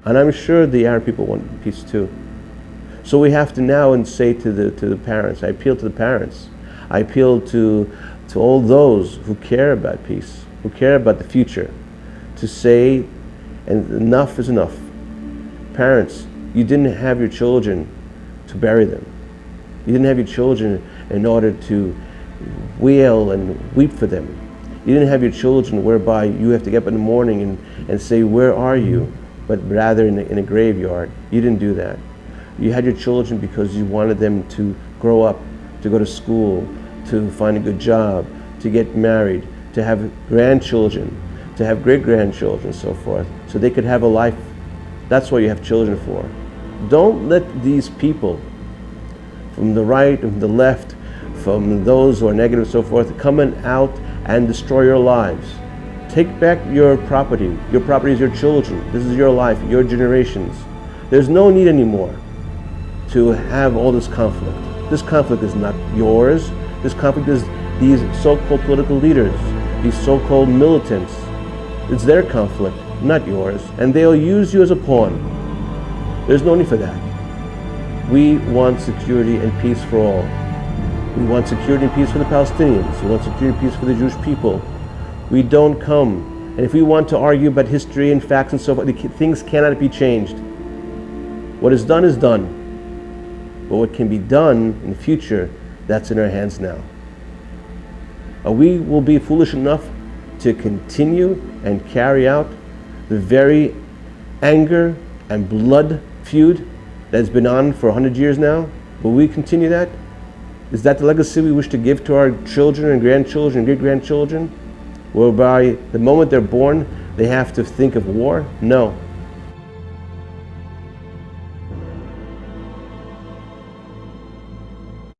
And I'm sure the Arab people want peace too. So we have to now and say to the parents, I appeal to the parents, I appeal to all those who care about peace, who care about the future, to say, and enough is enough. Parents, you didn't have your children to bury them. You didn't have your children in order to wail and weep for them. You didn't have your children whereby you have to get up in the morning and say, where are you? But rather in a graveyard. You didn't do that. You had your children because you wanted them to grow up, to go to school, to find a good job, to get married, to have grandchildren, to have great-grandchildren and so forth, so they could have a life. That's what you have children for. Don't let these people from the right and the left, from those who are negative and so forth, come out and destroy your lives. Take back your property. Your property is your children. This is your life, your generations. There's no need anymore to have all this conflict. This conflict is not yours. This conflict is these so-called political leaders, these so-called militants. It's their conflict, not yours. And they'll use you as a pawn. There's no need for that. We want security and peace for all. We want security and peace for the Palestinians. We want security and peace for the Jewish people. We don't come. And if we want to argue about history and facts and so forth, things cannot be changed. What is done is done. But what can be done in the future, that's in our hands now. We will be foolish enough to continue and carry out the very anger and blood feud that's been on for 100 years now. Will we continue that? Is that the legacy we wish to give to our children and grandchildren and great-grandchildren? Whereby the moment they're born, they have to think of war? No.